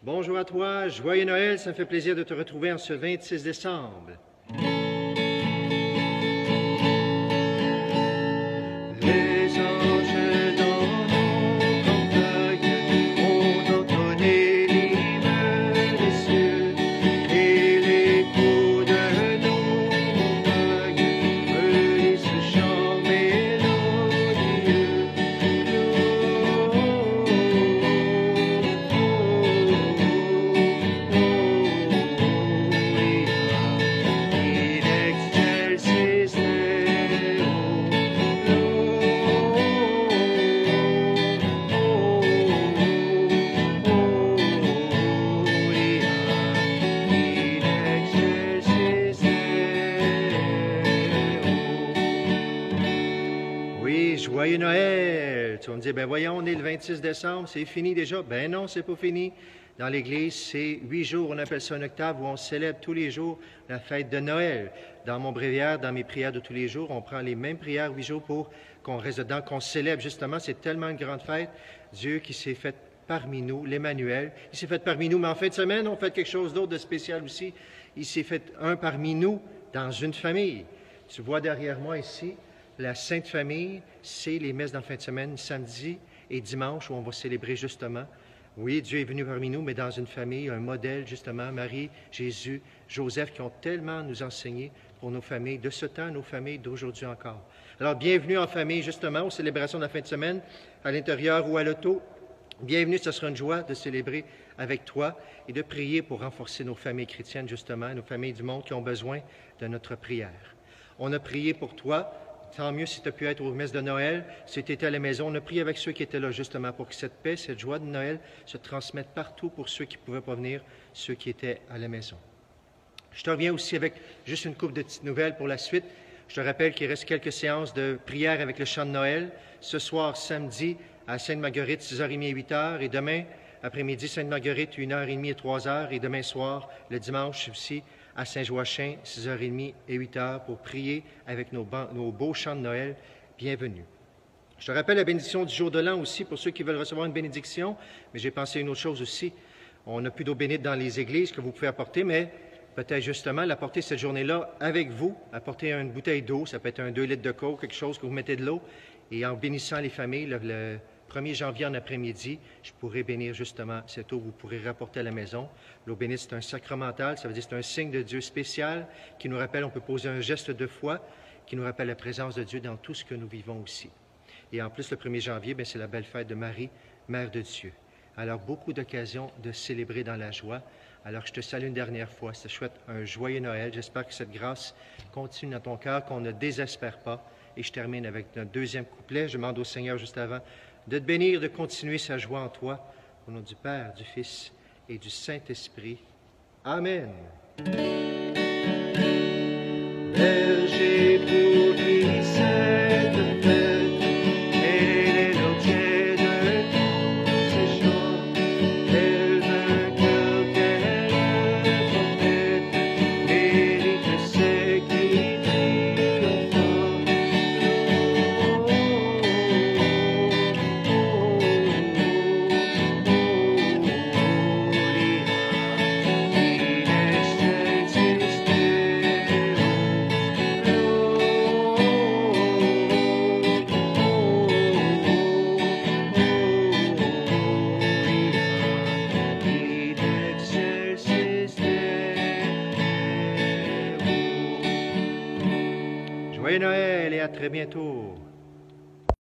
Bonjour à toi, joyeux Noël, ça me fait plaisir de te retrouver en ce 26 décembre. Les anges dans nos campagnes ont entonné l'hymne des cieux, et l'écho de nos montagnes relie ce chant mélodieux. Oui, joyeux Noël! Tu vas me dire, ben voyons, on est le 26 décembre, c'est fini déjà? Ben non, c'est pas fini. Dans l'Église, c'est 8 jours, on appelle ça un octave, où on célèbre tous les jours la fête de Noël. Dans mon bréviaire, dans mes prières de tous les jours, on prend les mêmes prières 8 jours pour qu'on reste dedans, qu'on célèbre justement. C'est tellement une grande fête. Dieu qui s'est fait parmi nous, l'Emmanuel. Il s'est fait parmi nous, mais en fin de semaine, on fait quelque chose d'autre de spécial aussi. Il s'est fait un parmi nous dans une famille. Tu vois derrière moi ici, la Sainte Famille, c'est les messes dans fin de semaine, samedi et dimanche, où on va célébrer justement. Oui, Dieu est venu parmi nous, mais dans une famille, un modèle justement, Marie, Jésus, Joseph, qui ont tellement nous enseigné pour nos familles, de ce temps, nos familles d'aujourd'hui encore. Alors, bienvenue en famille justement aux célébrations de la fin de semaine, à l'intérieur ou à l'auto. Bienvenue, ce sera une joie de célébrer avec toi et de prier pour renforcer nos familles chrétiennes justement, nos familles du monde qui ont besoin de notre prière. On a prié pour toi. Tant mieux si tu as pu être aux messes de Noël, si tu étais à la maison. On a prié avec ceux qui étaient là justement pour que cette paix, cette joie de Noël se transmette partout pour ceux qui ne pouvaient pas venir, ceux qui étaient à la maison. Je te reviens aussi avec juste une couple de petites nouvelles pour la suite. Je te rappelle qu'il reste quelques séances de prière avec le chant de Noël. Ce soir, samedi, à Sainte-Marguerite, 6h30 et 8h. Et demain, après-midi, Sainte-Marguerite, 1h30 et 3h. Et demain soir, le dimanche aussi, à Saint-Joachim, 6h30 et 8h, pour prier avec nos beaux chants de Noël. Bienvenue. Je te rappelle la bénédiction du jour de l'an aussi, pour ceux qui veulent recevoir une bénédiction, mais j'ai pensé à une autre chose aussi. On n'a plus d'eau bénite dans les églises que vous pouvez apporter, mais peut-être justement l'apporter cette journée-là avec vous, apporter une bouteille d'eau, ça peut être un 2 litres de coke, quelque chose que vous mettez de l'eau, et en bénissant les familles, le 1er janvier en après-midi, je pourrai bénir justement cette eau que vous pourrez rapporter à la maison. L'eau bénite, c'est un sacramental, ça veut dire que c'est un signe de Dieu spécial qui nous rappelle, on peut poser un geste de foi, qui nous rappelle la présence de Dieu dans tout ce que nous vivons aussi. Et en plus, le 1er janvier, c'est la belle fête de Marie, Mère de Dieu. Alors, beaucoup d'occasions de célébrer dans la joie. Alors, je te salue une dernière fois. Je te souhaite un joyeux Noël. J'espère que cette grâce continue dans ton cœur, qu'on ne désespère pas. Et je termine avec notre deuxième couplet. Je demande au Seigneur juste avant de te bénir, de continuer sa joie en toi. Au nom du Père, du Fils et du Saint-Esprit. Amen. Berger pour qui cette fête, elle est l'objet de tous ces chants. Quel vainqueur, quel prophète, mérite ceux qui triomphent. Joyeux Noël et à très bientôt.